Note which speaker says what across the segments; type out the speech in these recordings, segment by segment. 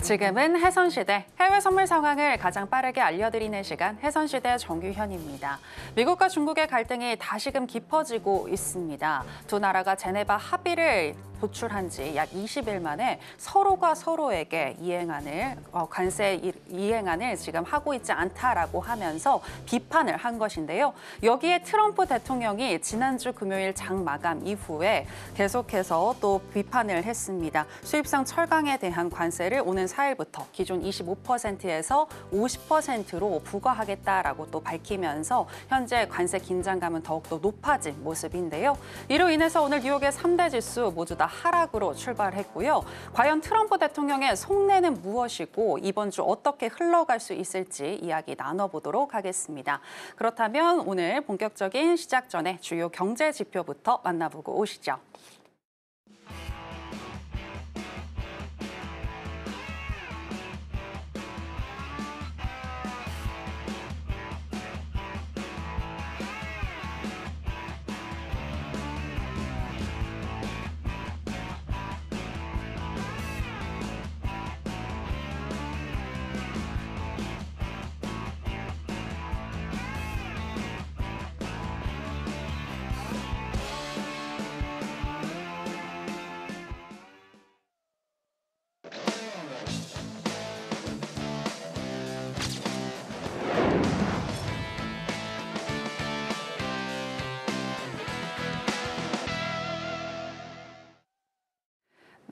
Speaker 1: 지금은 해선시대, 해외 선물 상황을 가장 빠르게 알려드리는 시간, 해선시대 정규현입니다. 미국과 중국의 갈등이 다시금 깊어지고 있습니다. 두 나라가 제네바 합의를 도출한 지 약 20일 만에 서로가 서로에게 관세 이행안을 지금 하고 있지 않다라고 하면서 비판을 한 것인데요. 여기에 트럼프 대통령이 지난주 금요일 장 마감 이후에 계속해서 또 비판을 했습니다. 수입상 철강에 대한 관세를 오는 4일부터 기존 25%에서 50%로 부과하겠다라고 또 밝히면서 현재 관세 긴장감은 더욱더 높아진 모습인데요. 이로 인해서 오늘 뉴욕의 3대 지수 모두 다 하락으로 출발했고요. 과연 트럼프 대통령의 속내는 무엇이고 이번 주 어떻게 흘러갈 수 있을지 이야기 나눠보도록 하겠습니다. 그렇다면 오늘 본격적인 시작 전에 주요 경제 지표부터 만나보고 오시죠.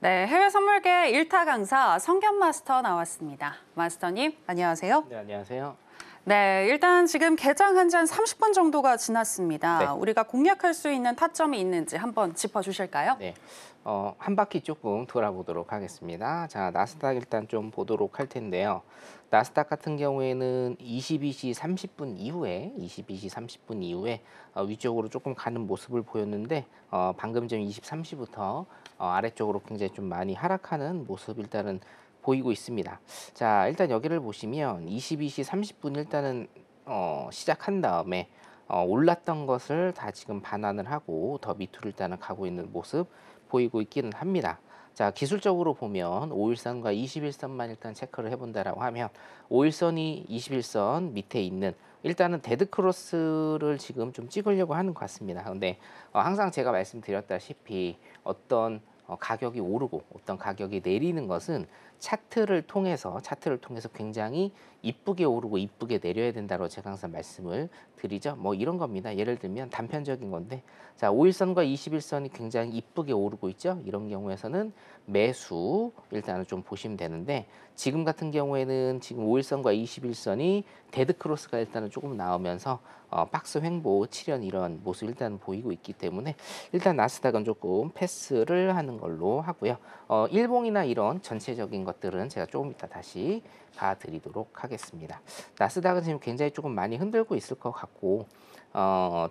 Speaker 1: 네, 해외 선물계 1타 강사 성견 마스터 나왔습니다. 마스터님, 안녕하세요.
Speaker 2: 네, 안녕하세요.
Speaker 1: 네, 일단 지금 개장한 지 한 30분 정도가 지났습니다.
Speaker 2: 네.
Speaker 1: 우리가 공략할 수 있는 타점이 있는지 한번 짚어주실까요?
Speaker 2: 네, 한 바퀴 조금 돌아보도록 하겠습니다. 자, 나스닥 일단 좀 보도록 할 텐데요. 나스닥 같은 경우에는 22시 30분 이후에 위쪽으로 조금 가는 모습을 보였는데 방금 전 23시부터 아래쪽으로 굉장히 좀 많이 하락하는 모습 일단은 보이고 있습니다. 자, 일단 여기를 보시면 22시 30분 일단은 시작한 다음에 올랐던 것을 다 지금 반환을 하고 더 밑으로 일단은 가고 있는 모습 보이고 있기는 합니다. 자, 기술적으로 보면 5일선과 21선만 일단 체크를 해본다라고 하면 5일선이 21선 밑에 있는 일단은 데드크로스를 지금 좀 찍으려고 하는 것 같습니다. 그런데 항상 제가 말씀드렸다시피 어떤 가격이 오르고 어떤 가격이 내리는 것은 차트를 통해서 굉장히 이쁘게 오르고 이쁘게 내려야 된다고 제가 항상 말씀을 드리죠. 뭐 이런 겁니다. 예를 들면 단편적인 건데, 자, 5일선과 21선이 굉장히 이쁘게 오르고 있죠. 이런 경우에서는 매수 일단은 좀 보시면 되는데, 지금 같은 경우에는 지금 5일선과 21선이 데드크로스가 일단은 조금 나오면서 박스 횡보 7연 이런 모습 일단 보이고 있기 때문에 일단 나스닥은 조금 패스를 하는 걸로 하고요. 일봉이나 이런 전체적인 것들은 제가 조금 이따 다시 봐드리도록 하겠습니다. 나스닥은 지금 굉장히 조금 많이 흔들고 있을 것 같고,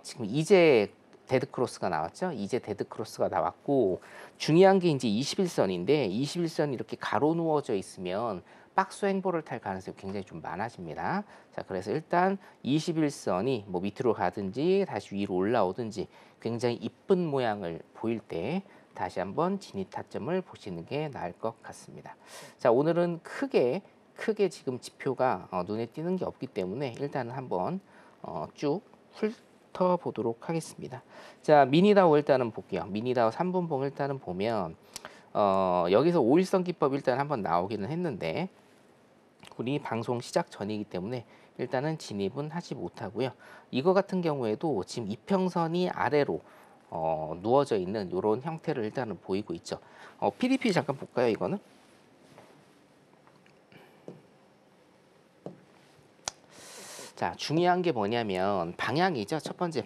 Speaker 2: 지금 이제 데드크로스가 나왔죠. 이제 데드크로스가 나왔고, 중요한 게 이제 21선인데 21선이 이렇게 가로 누워져 있으면 박스 횡보를 탈 가능성이 굉장히 좀 많아집니다. 자, 그래서 일단 21선이 뭐 밑으로 가든지 다시 위로 올라오든지 굉장히 이쁜 모양을 보일 때 다시 한번 진입 타점을 보시는 게 나을 것 같습니다. 자, 오늘은 크게 지금 지표가 눈에 띄는 게 없기 때문에 일단은 한번 쭉 훑어보도록 하겠습니다. 자, 미니다우 일단은 볼게요. 미니다우 3분봉 일단은 보면 여기서 5일선 기법 일단 한번 나오기는 했는데 우리 방송 시작 전이기 때문에 일단은 진입은 하지 못하고요. 이거 같은 경우에도 지금 이평선이 아래로 누워져 있는 이런 형태를 일단은 보이고 있죠. PDP 잠깐 볼까요? 이거는 자, 중요한 게 뭐냐면 방향이죠. 첫 번째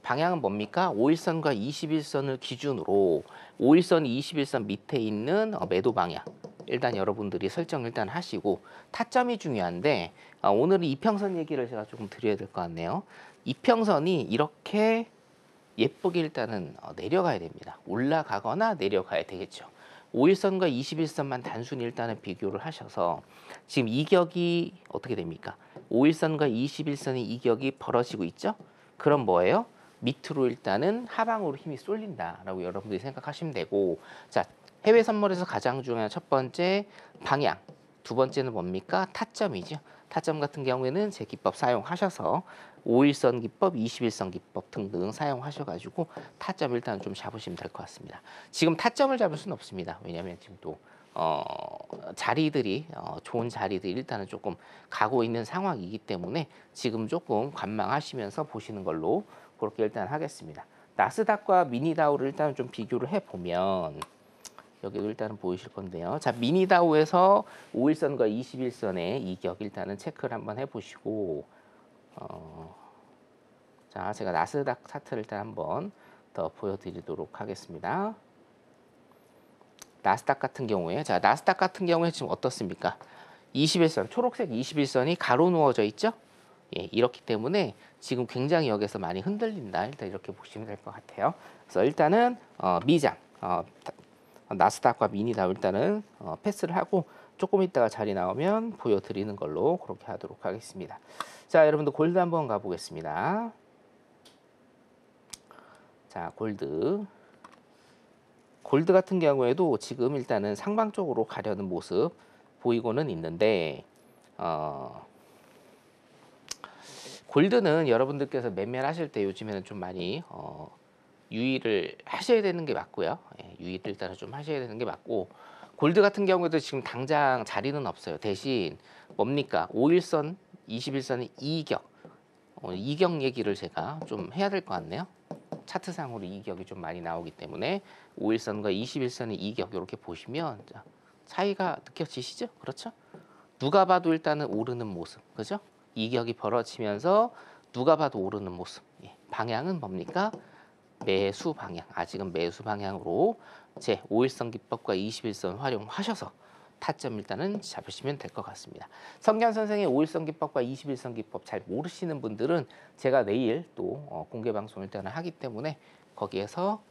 Speaker 2: 방향은 뭡니까? 5일선과 21선을 기준으로 5일선이 21선 밑에 있는 매도 방향 일단 여러분들이 설정 일단 하시고, 타점이 중요한데 오늘은 이평선 얘기를 제가 조금 드려야 될 것 같네요. 이평선이 이렇게 예쁘게 일단은 내려가야 됩니다. 올라가거나 내려가야 되겠죠. 5일선과 21선만 단순히 일단은 비교를 하셔서 지금 이격이 어떻게 됩니까? 5일선과 21선의 이격이 벌어지고 있죠. 그럼 뭐예요? 밑으로 일단은 하방으로 힘이 쏠린다라고 여러분들이 생각하시면 되고, 자, 해외 선물에서 가장 중요한 첫 번째 방향, 두 번째는 뭡니까? 타점이죠. 타점 같은 경우에는 제 기법 사용하셔서 5일선 기법, 21선 기법 등등 사용하셔가지고 타점 일단 좀 잡으시면 될 것 같습니다. 지금 타점을 잡을 수는 없습니다. 왜냐하면 지금 또 자리들이 좋은 자리들이 일단은 조금 가고 있는 상황이기 때문에 지금 조금 관망하시면서 보시는 걸로 그렇게 일단 하겠습니다. 나스닥과 미니다우를 일단 좀 비교를 해보면 여기도 일단은 보이실 건데요. 자, 미니다우에서 5일선과 21선의 이격 일단은 체크를 한번 해보시고 자, 제가 나스닥 차트를 일단 한번 더 보여드리도록 하겠습니다. 나스닥 같은 경우에 지금 어떻습니까? 21선, 초록색 21선이 가로 누워져 있죠? 예, 이렇기 때문에 지금 굉장히 여기서 많이 흔들린다. 일단 이렇게 보시면 될 것 같아요. 그래서 일단은 미장, 나스닥과 미니다우 일단은 패스를 하고 조금 있다가 자리 나오면 보여드리는 걸로 그렇게 하도록 하겠습니다. 자, 여러분들 골드 한번 가보겠습니다. 자, 골드 같은 경우에도 지금 일단은 상방 쪽으로 가려는 모습 보이고는 있는데 골드는 여러분들께서 매매를 하실 때 요즘에는 좀 많이 유의를 하셔야 되는 게 맞고요. 예, 유의를 일단은 좀 하셔야 되는 게 맞고 골드 같은 경우에도 지금 당장 자리는 없어요. 대신 뭡니까? 5일선, 21선의 이격 이격 얘기를 제가 좀 해야 될 것 같네요. 차트상으로 이격이 좀 많이 나오기 때문에 5일선과 21선의 이격 이렇게 보시면 차이가 느껴지시죠? 그렇죠? 누가 봐도 일단은 오르는 모습, 그죠? 이격이 벌어지면서 누가 봐도 오르는 모습. 예, 방향은 뭡니까? 매수 방향. 아직은 매수 방향으로 제 5일선 기법과 21선 활용하셔서 타점 일단은 잡으시면 될 것 같습니다. 성견 선생의 5일선 기법과 21선 기법 잘 모르시는 분들은 제가 내일 또 공개 방송을 일단은 하기 때문에 거기에서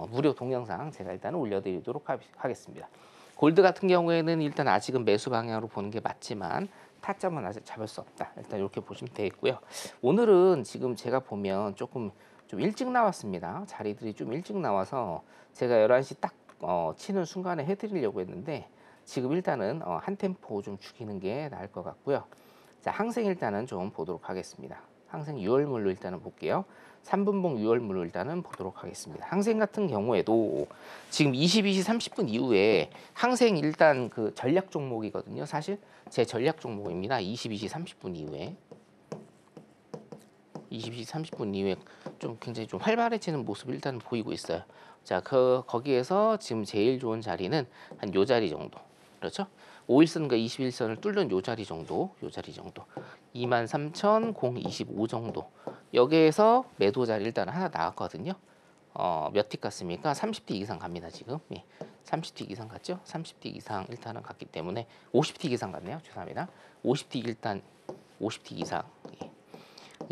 Speaker 2: 무료 동영상 제가 일단은 올려드리도록 하겠습니다. 골드 같은 경우에는 일단 아직은 매수 방향으로 보는 게 맞지만 타점은 아직 잡을 수 없다. 일단 이렇게 보시면 되겠고요. 오늘은 지금 제가 보면 조금 좀 일찍 나왔습니다. 자리들이 좀 일찍 나와서 제가 11시 딱 치는 순간에 해드리려고 했는데 지금 일단은 한 템포 좀 죽이는 게 나을 것 같고요. 자, 항생 일단은 좀 보도록 하겠습니다. 항생 6월물로 일단은 볼게요. 3분봉 6월물로 일단은 보도록 하겠습니다. 항생 같은 경우에도 지금 22시 30분 이후에 항생 일단 그 전략 종목이거든요. 사실 제 전략 종목입니다. 22시 30분 이후에 22시 30분 이후에 좀 굉장히 좀 활발해지는 모습을 일단 보이고 있어요. 자, 거기에서 지금 제일 좋은 자리는 한 요 자리 정도. 그렇죠? 5일선과 21선을 뚫는 요 자리 정도. 23,025 정도. 여기에서 매도 자리 일단 하나 나왔거든요. 몇 틱 같습니까? 30틱 이상 갑니다, 지금. 예. 30틱 이상 갔죠? 30틱 이상 일단은 갔기 때문에 50틱 이상 갔네요. 죄송합니다. 50틱 일단 50틱 이상. 예.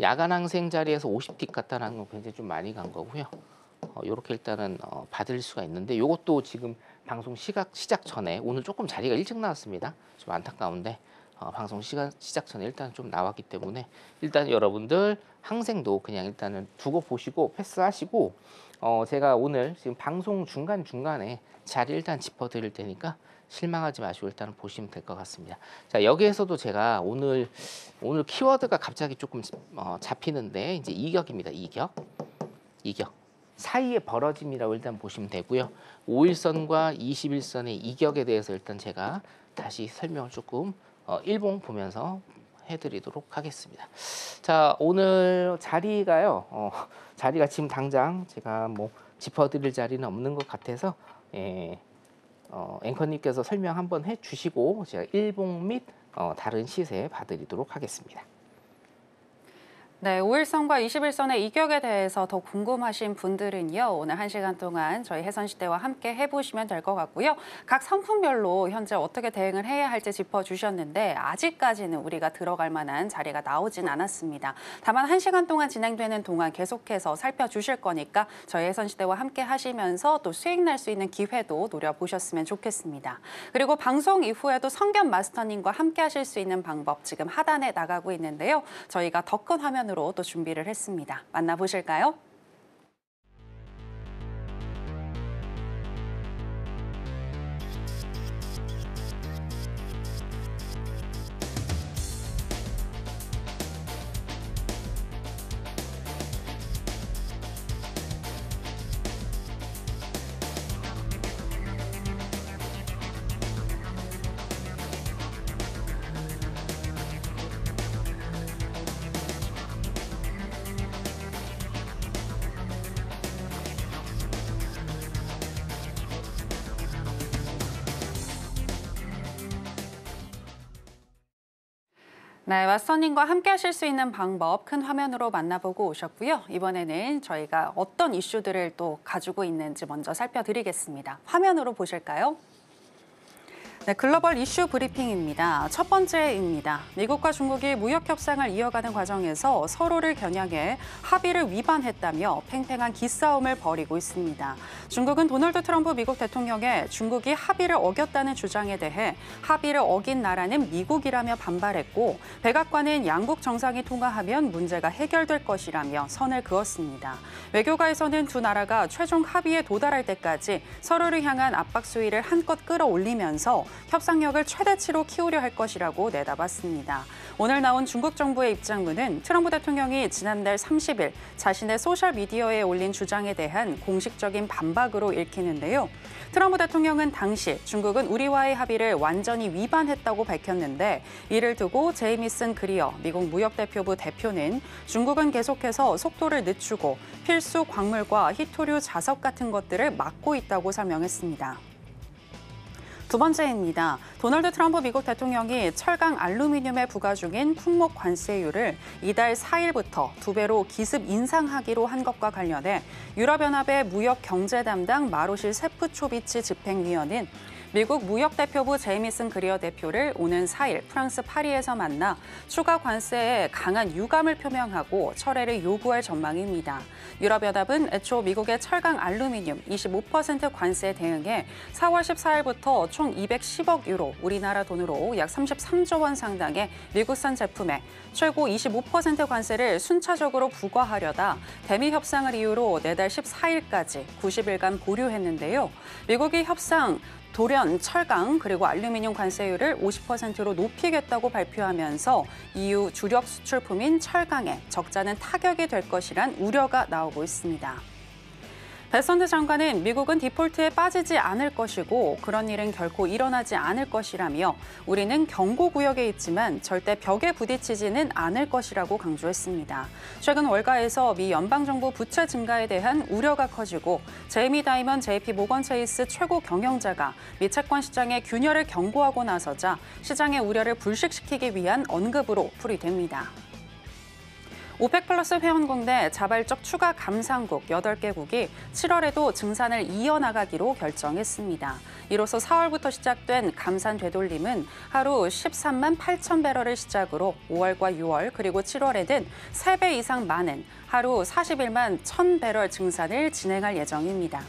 Speaker 2: 야간 항생 자리에서 50틱 갔다는 건 굉장히 좀 많이 간 거고요. 요렇게 일단은 받을 수가 있는데 요것도 지금 방송 시작 전에 오늘 조금 자리가 일찍 나왔습니다. 좀 안타까운데 방송 시작 전에 일단 좀 나왔기 때문에 일단 여러분들 항생도 그냥 일단은 두고 보시고 패스하시고 제가 오늘 지금 방송 중간중간에 자리 일단 짚어드릴 테니까 실망하지 마시고 일단은 보시면 될 것 같습니다. 자, 여기에서도 제가 오늘 키워드가 갑자기 조금 잡히는데 이제 이격입니다. 이격 사이의 벌어짐이라고 일단 보시면 되고요. 5일선과 21선의 이격에 대해서 일단 제가 다시 설명을 조금 일봉 보면서 해드리도록 하겠습니다. 자, 오늘 자리가요. 자리가 지금 당장 제가 뭐 짚어드릴 자리는 없는 것 같아서 앵커님께서 설명 한번 해주시고 제가 일봉 및 다른 시세 봐드리도록 하겠습니다.
Speaker 1: 네, 5일선과 21선의 이격에 대해서 더 궁금하신 분들은요. 오늘 1시간 동안 저희 해선시대와 함께 해보시면 될 것 같고요. 각 상품별로 현재 어떻게 대응을 해야 할지 짚어주셨는데 아직까지는 우리가 들어갈 만한 자리가 나오진 않았습니다. 다만 1시간 동안 진행되는 동안 계속해서 살펴주실 거니까 저희 해선시대와 함께 하시면서 또 수익 날 수 있는 기회도 노려보셨으면 좋겠습니다. 그리고 방송 이후에도 성견 마스터님과 함께 하실 수 있는 방법 지금 하단에 나가고 있는데요. 저희가 더 큰 화면으로 또 준비를 했습니다. 만나보실까요? 네, 왓선님과 함께 하실 수 있는 방법 큰 화면으로 만나보고 오셨고요. 이번에는 저희가 어떤 이슈들을 또 가지고 있는지 먼저 살펴드리겠습니다. 화면으로 보실까요? 네, 글로벌 이슈 브리핑입니다. 첫 번째입니다. 미국과 중국이 무역 협상을 이어가는 과정에서 서로를 겨냥해 합의를 위반했다며 팽팽한 기싸움을 벌이고 있습니다. 중국은 도널드 트럼프 미국 대통령의 중국이 합의를 어겼다는 주장에 대해 합의를 어긴 나라는 미국이라며 반발했고, 백악관은 양국 정상이 통화하면 문제가 해결될 것이라며 선을 그었습니다. 외교가에서는 두 나라가 최종 합의에 도달할 때까지 서로를 향한 압박 수위를 한껏 끌어올리면서 협상력을 최대치로 키우려 할 것이라고 내다봤습니다. 오늘 나온 중국 정부의 입장문은 트럼프 대통령이 지난달 30일 자신의 소셜미디어에 올린 주장에 대한 공식적인 반박으로 읽히는데요. 트럼프 대통령은 당시 중국은 우리와의 합의를 완전히 위반했다고 밝혔는데, 이를 두고 제이미슨 그리어 미국 무역대표부 대표는 중국은 계속해서 속도를 늦추고 필수 광물과 희토류 자석 같은 것들을 막고 있다고 설명했습니다. 두 번째입니다. 도널드 트럼프 미국 대통령이 철강 알루미늄에 부과 중인 품목 관세율을 이달 4일부터 2배로 기습 인상하기로 한 것과 관련해 유럽연합의 무역 경제 담당 마로실 세프초비치 집행위원은 미국 무역대표부 제이미슨 그리어 대표를 오는 4일 프랑스 파리에서 만나 추가 관세에 강한 유감을 표명하고 철회를 요구할 전망입니다. 유럽연합은 애초 미국의 철강 알루미늄 25% 관세에 대응해 4월 14일부터 총 210억 유로, 우리나라 돈으로 약 33조 원 상당의 미국산 제품에 최고 25% 관세를 순차적으로 부과하려다 대미 협상을 이유로 내달 14일까지 90일간 보류했는데요. 미국이 협상 돌연, 철강, 그리고 알루미늄 관세율을 50%로 높이겠다고 발표하면서 EU 주력 수출품인 철강에 적잖은 타격이 될 것이란 우려가 나오고 있습니다. 베선드 장관은 미국은 디폴트에 빠지지 않을 것이고 그런 일은 결코 일어나지 않을 것이라며, 우리는 경고구역에 있지만 절대 벽에 부딪히지는 않을 것이라고 강조했습니다. 최근 월가에서 미 연방정부 부채 증가에 대한 우려가 커지고, 제이미 다이먼 JP 모건 체이스 최고 경영자가 미 채권 시장의 균열을 경고하고 나서자 시장의 우려를 불식시키기 위한 언급으로 풀이됩니다. 오펙 플러스 회원국 내 자발적 추가 감산국 8개국이 7월에도 증산을 이어나가기로 결정했습니다. 이로써 4월부터 시작된 감산 되돌림은 하루 13만 8천 배럴을 시작으로 5월과 6월 그리고 7월에는 3배 이상 많은 하루 41만 1천 배럴 증산을 진행할 예정입니다.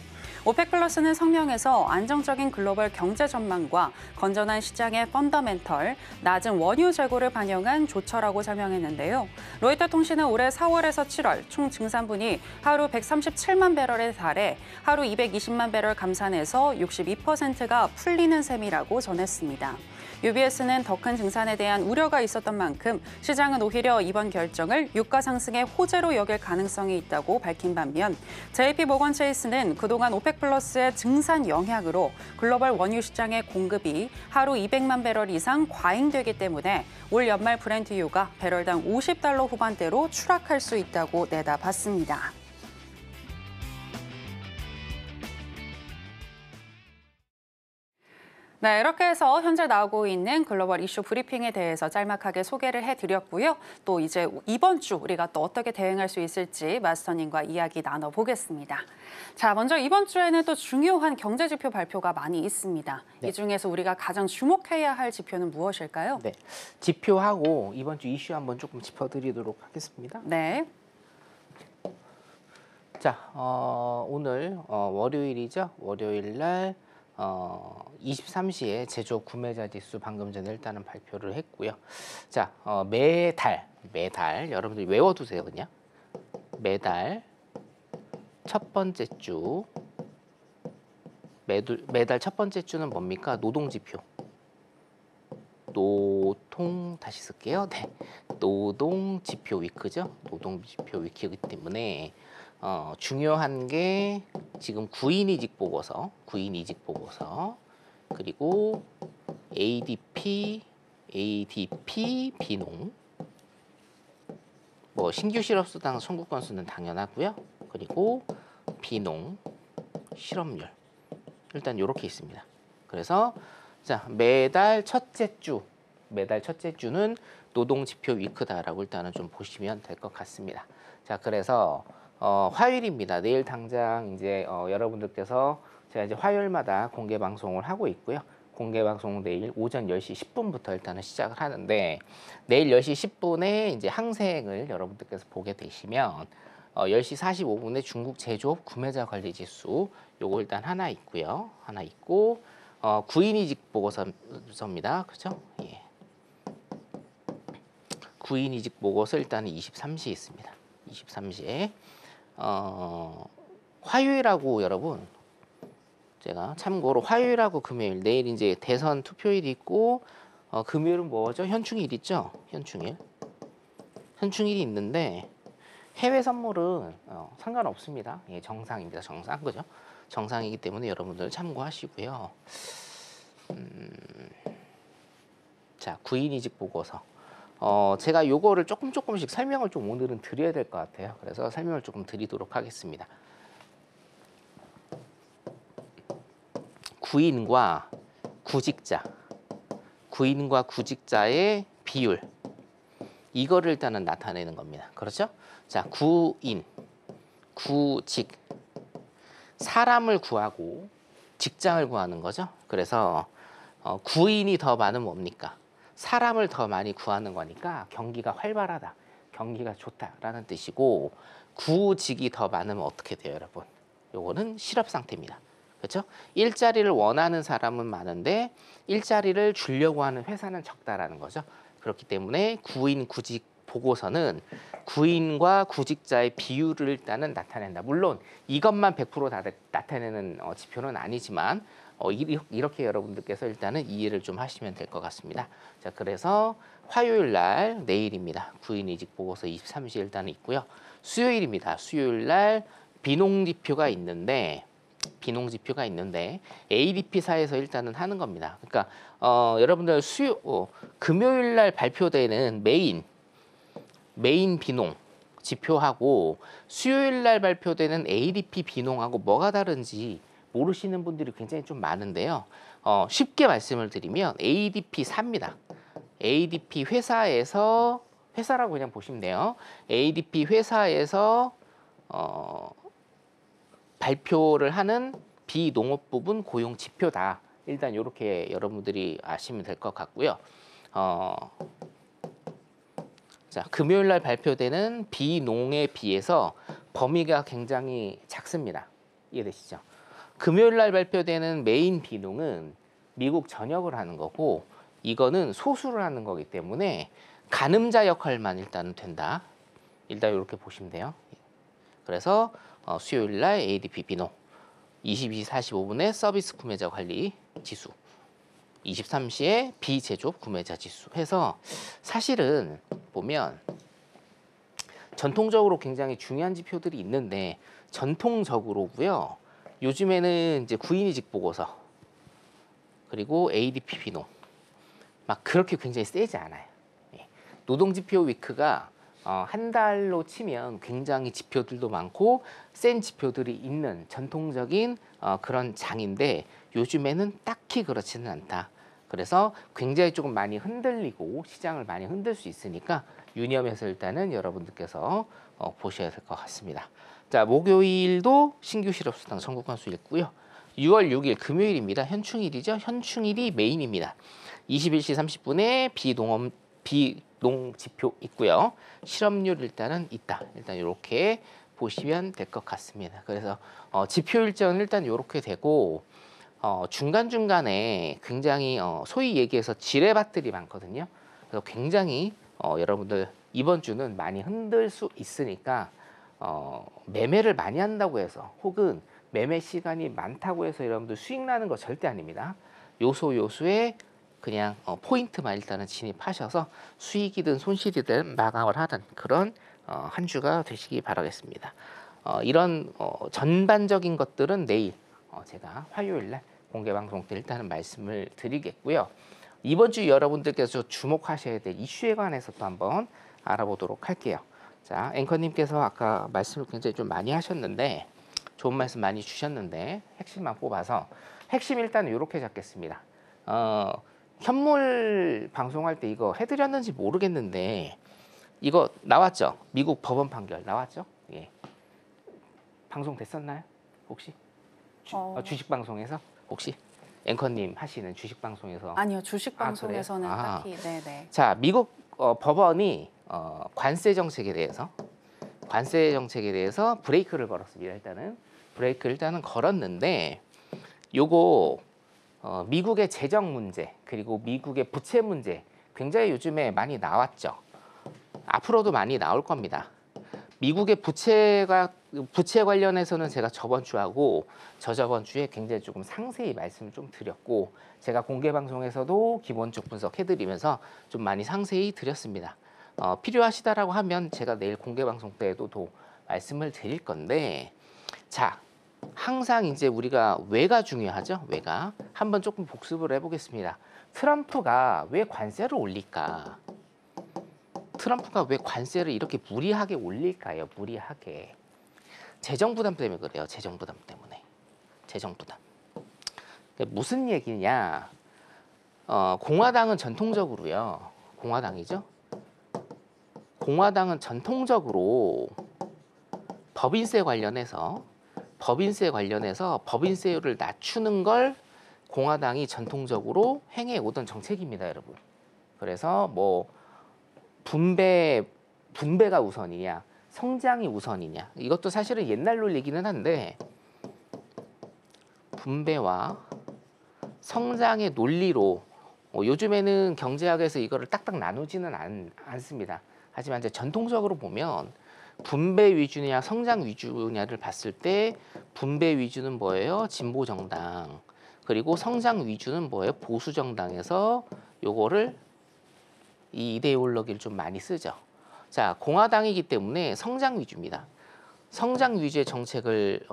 Speaker 1: 오펙 플러스는 성명에서 안정적인 글로벌 경제 전망과 건전한 시장의 펀더멘털, 낮은 원유 재고를 반영한 조처라고 설명했는데요. 로이터 통신은 올해 4월에서 7월 총 증산분이 하루 137만 배럴에 달해 하루 220만 배럴 감산해서 62%가 풀리는 셈이라고 전했습니다. UBS는 더 큰 증산에 대한 우려가 있었던 만큼 시장은 오히려 이번 결정을 유가 상승의 호재로 여길 가능성이 있다고 밝힌 반면, JP 모건 체이스는 그동안 오펙 플러스의 증산 영향으로 글로벌 원유 시장의 공급이 하루 200만 배럴 이상 과잉되기 때문에 올 연말 브렌트유가 배럴당 $50 후반대로 추락할 수 있다고 내다봤습니다. 네, 이렇게 해서 현재 나오고 있는 글로벌 이슈 브리핑에 대해서 짤막하게 소개를 해드렸고요. 또 이제 이번 주 우리가 또 어떻게 대응할 수 있을지 마스터님과 이야기 나눠보겠습니다. 자, 먼저 이번 주에는 또 중요한 경제 지표 발표가 많이 있습니다.
Speaker 2: 네.
Speaker 1: 이 중에서 우리가 가장 주목해야 할 지표는 무엇일까요?
Speaker 2: 네, 지표하고 이번 주 이슈 한번 조금 짚어드리도록 하겠습니다.
Speaker 1: 네.
Speaker 2: 자, 오늘 월요일이죠. 월요일 날 23시에 제조 구매자 지수 방금 전에 일단은 발표를 했고요. 자, 매달 여러분들이 외워두세요, 그냥. 매달 첫 번째 주, 매달 첫 번째 주는 뭡니까? 노동지표. 다시 쓸게요. 네, 노동지표 위크죠. 노동지표 위크이기 때문에 중요한 게 지금 구인이직 보고서, 그리고 ADP 비농, 뭐 신규 실업수당 청구 건수는 당연하고요. 그리고 비농 실업률 일단 이렇게 있습니다. 그래서 자, 매달 첫째 주 매달 첫째 주는 노동 지표 위크다라고 일단은 좀 보시면 될 것 같습니다. 자, 그래서 화요일입니다. 내일 당장 이제 여러분들께서 제가 이제 화요일마다 공개 방송을 하고 있고요. 공개 방송 내일 오전 10시 10분부터 일단은 시작을 하는데, 내일 10시 10분에 이제 항생을 여러분들께서 보게 되시면 10시 45분에 중국 제조업 구매자 관리 지수 요거 일단 하나 있고요. 하나 있고 구인이직 보고서입니다. 그죠? 예. 구인이직 보고서 일단은 23시에 있습니다. 23시에 화요일하고 여러분, 제가 참고로 화요일하고 금요일, 내일 이제 대선 투표일이 있고 금요일은 뭐죠? 현충일 있죠? 현충일이 있는데 해외 선물은 상관없습니다. 예, 정상입니다. 정상, 그죠? 정상이기 때문에 여러분들 참고하시고요. 자, 구인이직 보고서. 제가 요거를 조금씩 설명을 좀 오늘은 드려야 될 것 같아요. 그래서 설명을 조금 드리도록 하겠습니다. 구인과 구직자의 비율, 이거를 일단은 나타내는 겁니다. 그렇죠? 자, 구인, 구직, 사람을 구하고 직장을 구하는 거죠. 그래서 구인이 더 많으면 뭡니까? 사람을 더 많이 구하는 거니까 경기가 활발하다, 경기가 좋다라는 뜻이고, 구직이 더 많으면 어떻게 돼요, 여러분? 요거는 실업 상태입니다. 그렇죠? 일자리를 원하는 사람은 많은데 일자리를 주려고 하는 회사는 적다라는 거죠. 그렇기 때문에 구인, 구직 보고서는 구인과 구직자의 비율을 일단은 나타낸다. 물론 이것만 100% 다 나타내는 지표는 아니지만 이렇게 여러분들께서 일단은 이해를 좀 하시면 될 것 같습니다. 자, 그래서 화요일 날 내일입니다. 구인이직 보고서 23시 일단은 있고요. 수요일입니다. 수요일 날 비농지표가 있는데 ADP사에서 일단은 하는 겁니다. 그러니까 여러분들 금요일 날 발표되는 메인 비농 지표하고 수요일 날 발표되는 ADP 비농하고 뭐가 다른지 모르시는 분들이 굉장히 좀 많은데요. 쉽게 말씀을 드리면 ADP4입니다. ADP 회사라고 그냥 보시면 돼요. ADP 회사에서 발표를 하는 비농업 부분 고용 지표다. 일단 이렇게 여러분들이 아시면 될 것 같고요. 자, 금요일 날 발표되는 비농에 비해서 범위가 굉장히 작습니다. 이해되시죠? 금요일 날 발표되는 메인 비농은 미국 전역을 하는 거고, 이거는 소수를 하는 거기 때문에 가늠자 역할만 일단은 된다. 일단 이렇게 보시면 돼요. 그래서 수요일 날 ADP 비농, 22시 45분에 서비스 구매자 관리 지수, 23시에 비제조업 구매자 지수 해서, 사실은 보면 전통적으로 굉장히 중요한 지표들이 있는데, 전통적으로고요. 요즘에는 이제 구인이직 보고서 그리고 ADP 비농 막 그렇게 굉장히 세지 않아요. 노동지표 위크가 한 달로 치면 굉장히 지표들도 많고 센 지표들이 있는 전통적인 그런 장인데, 요즘에는 딱히 그렇지는 않다. 그래서 굉장히 조금 많이 흔들리고 시장을 많이 흔들 수 있으니까 유념해서 일단은 여러분들께서 보셔야 될 것 같습니다. 자, 목요일도 신규 실업수당 청구 건수 있고요. 6월 6일 금요일입니다. 현충일이죠. 현충일이 메인입니다. 21시 30분에 비농 지표 있고요. 실업률 일단은 있다. 일단 이렇게 보시면 될 것 같습니다. 그래서 지표 일정은 일단 이렇게 되고, 중간중간에 굉장히 소위 얘기해서 지뢰밭들이 많거든요. 그래서 굉장히 여러분들 이번 주는 많이 흔들 수 있으니까 매매를 많이 한다고 해서, 혹은 매매 시간이 많다고 해서 여러분들 수익 나는 거 절대 아닙니다. 요소에 그냥 포인트만 일단은 진입하셔서 수익이든 손실이든 마감을 하는 그런 한 주가 되시기 바라겠습니다. 이런 전반적인 것들은 내일 제가 화요일 날 공개 방송 때 일단은 말씀을 드리겠고요. 이번 주 여러분들께서 주목하셔야 될 이슈에 관해서 또 한번 알아보도록 할게요. 자, 앵커님께서 아까 말씀을 굉장히 좀 많이 하셨는데, 좋은 말씀 많이 주셨는데 핵심만 뽑아서, 핵심 일단 이렇게 잡겠습니다. 현물 방송할 때 이거 해드렸는지 모르겠는데 이거 나왔죠? 미국 법원 판결 나왔죠? 예. 방송 됐었나요? 혹시? 주식 방송에서 혹시 앵커님 하시는 주식 방송에서?
Speaker 1: 아니요, 주식
Speaker 2: 아,
Speaker 1: 방송에서는
Speaker 2: 그래요?
Speaker 1: 딱히 네네.
Speaker 2: 자, 미국 법원이 관세 정책에 대해서 브레이크를 걸었습니다. 일단은 걸었는데 요거 미국의 재정 문제 그리고 미국의 부채 문제 굉장히 요즘에 많이 나왔죠. 앞으로도 많이 나올 겁니다. 미국의 부채 관련해서는 제가 저번 주하고 저저번 주에 굉장히 조금 상세히 말씀을 좀 드렸고 제가 공개 방송에서도 기본적 분석해드리면서 좀 많이 상세히 드렸습니다. 필요하시다라고 하면 제가 내일 공개 방송 때에도 또 말씀을 드릴 건데 자 항상 이제 우리가 왜가 중요하죠? 왜가 한번 조금 복습을 해보겠습니다. 트럼프가 왜 관세를 올릴까? 트럼프가 왜 관세를 이렇게 무리하게 올릴까요? 무리하게. 재정 부담 때문에 그래요. 재정 부담 때문에. 재정 부담. 무슨 얘기냐? 공화당은 전통적으로요. 공화당이죠. 공화당은 전통적으로 법인세 관련해서 법인세율을 낮추는 걸 공화당이 전통적으로 행해 오던 정책입니다, 여러분. 그래서 뭐 분배가 우선이냐, 성장이 우선이냐. 이것도 사실은 옛날 논리기는 한데 분배와 성장의 논리로 요즘에는 경제학에서 이거를 딱딱 나누지는 않습니다. 하지만 이제 전통적으로 보면 분배 위주냐 성장 위주냐를 봤을 때 분배 위주는 뭐예요? 진보 정당. 그리고 성장 위주는 뭐예요? 보수 정당에서 요거를 이 이데올로기를 좀 많이 쓰죠. 자, 공화당이기 때문에 성장 위주입니다. 성장 위주의 정책을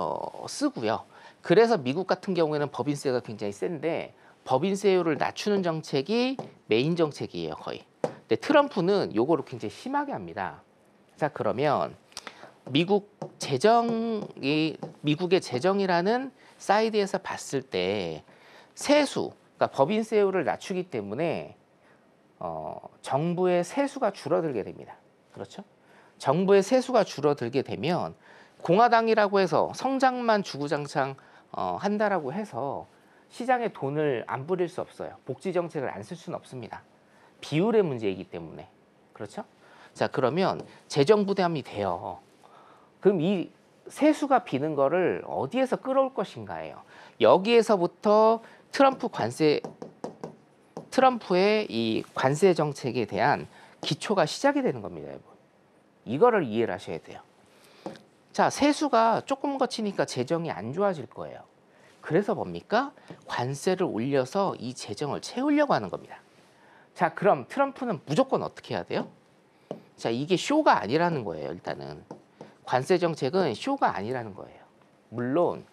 Speaker 2: 쓰고요. 그래서 미국 같은 경우에는 법인세가 굉장히 센데 법인세율을 낮추는 정책이 메인 정책이에요, 거의. 근데 트럼프는 요거를 굉장히 심하게 합니다. 자, 그러면 미국의 재정이라는 사이드에서 봤을 때 세수, 그러니까 법인세율을 낮추기 때문에 정부의 세수가 줄어들게 됩니다. 그렇죠? 정부의 세수가 줄어들게 되면 공화당이라고 해서 성장만 주구장창 한다라고 해서 시장에 돈을 안 뿌릴 수 없어요. 복지 정책을 안 쓸 수는 없습니다. 비율의 문제이기 때문에. 그렇죠? 자, 그러면 재정 부담이 돼요. 그럼 이 세수가 비는 거를 어디에서 끌어올 것인가예요. 여기에서부터 트럼프의 이 관세 정책에 대한 기초가 시작이 되는 겁니다, 여러분. 이거를 이해를 하셔야 돼요. 자, 세수가 조금 거치니까 재정이 안 좋아질 거예요. 그래서 뭡니까? 관세를 올려서 이 재정을 채우려고 하는 겁니다. 자, 그럼 트럼프는 무조건 어떻게 해야 돼요? 자, 이게 쇼가 아니라는 거예요, 일단은. 관세 정책은 쇼가 아니라는 거예요. 물론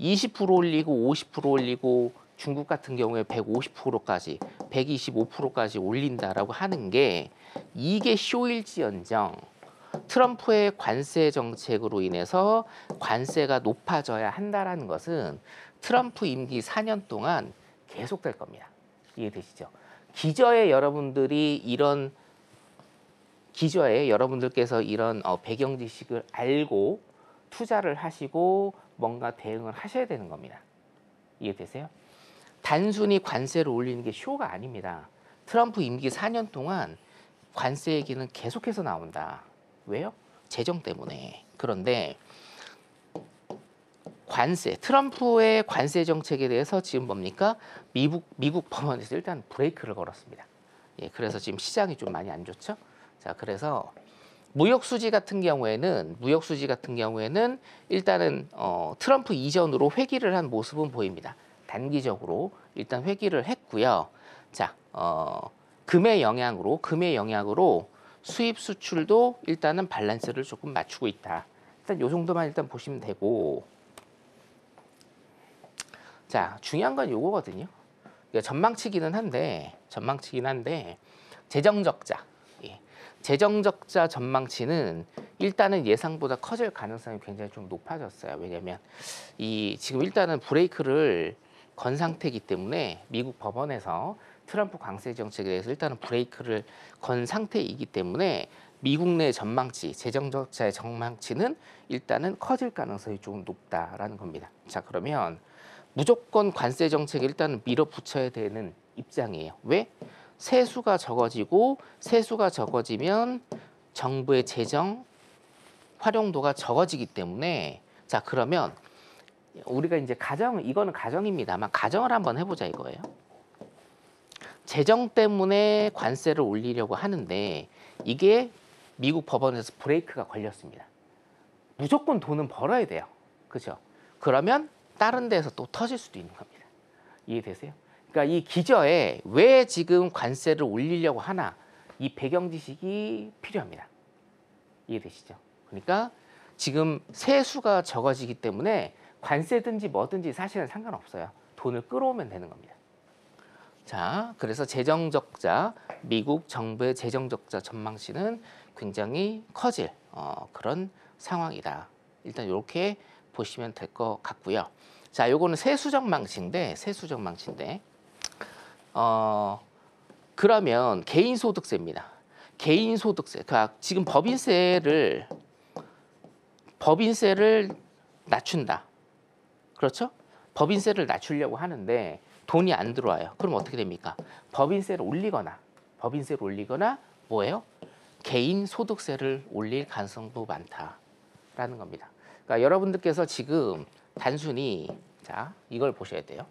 Speaker 2: 20% 올리고 50% 올리고 중국 같은 경우에 150%까지 125%까지 올린다라고 하는 게 이게 쇼일지언정 트럼프의 관세 정책으로 인해서 관세가 높아져야 한다라는 것은 트럼프 임기 4년 동안 계속될 겁니다. 이해되시죠? 여러분들께서 이런 배경 지식을 알고 투자를 하시고 뭔가 대응을 하셔야 되는 겁니다. 이해되세요? 단순히 관세를 올리는 게 쇼가 아닙니다. 트럼프 임기 4년 동안 관세 얘기는 계속해서 나온다. 왜요? 재정 때문에. 그런데 트럼프의 관세 정책에 대해서 지금 뭡니까? 미국 법원에서 일단 브레이크를 걸었습니다. 예, 그래서 지금 시장이 좀 많이 안 좋죠. 자, 그래서 무역 수지 같은 경우에는 일단은 트럼프 이전으로 회귀를 한 모습은 보입니다. 단기적으로 일단 회귀를 했고요. 자, 금의 영향으로 수입 수출도 일단은 밸런스를 조금 맞추고 있다. 일단 요 정도만 일단 보시면 되고, 자, 중요한 건 요거거든요. 전망치기는 한데 재정적자. 재정적자 전망치는 일단은 예상보다 커질 가능성이 굉장히 좀 높아졌어요. 왜냐하면 지금 일단은 브레이크를 건 상태이기 때문에 미국 법원에서 트럼프 관세 정책에 대해서 일단은 브레이크를 건 상태이기 때문에 미국 내 전망치, 재정 적자의 전망치는 일단은 커질 가능성이 조금 높다라는 겁니다. 자, 그러면 무조건 관세 정책에 일단은 밀어붙여야 되는 입장이에요. 왜? 세수가 적어지고 세수가 적어지면 정부의 재정 활용도가 적어지기 때문에 자, 그러면 우리가 이제 이거는 가정입니다만 가정을 한번 해보자 이거예요. 재정 때문에 관세를 올리려고 하는데 이게 미국 법원에서 브레이크가 걸렸습니다. 무조건 돈은 벌어야 돼요. 그죠? 그러면 다른 데서 또 터질 수도 있는 겁니다. 이해되세요? 그러니까 이 기저에 왜 지금 관세를 올리려고 하나 이 배경 지식이 필요합니다. 이해되시죠? 그러니까 지금 세수가 적어지기 때문에 관세든지 뭐든지 사실은 상관없어요. 돈을 끌어오면 되는 겁니다. 자, 그래서 재정적자, 미국 정부의 재정적자 전망치는 굉장히 커질 그런 상황이다. 일단 이렇게 보시면 될 것 같고요. 자, 요거는 세수 전망치인데 그러면 개인소득세입니다. 개인소득세, 그러니까 지금 법인세를 낮춘다. 그렇죠? 법인세를 낮추려고 하는데 돈이 안 들어와요. 그럼 어떻게 됩니까? 법인세를 올리거나 뭐예요? 개인 소득세를 올릴 가능성도 많다라는 겁니다. 그러니까 여러분들께서 지금 단순히 자, 이걸 보셔야 돼요.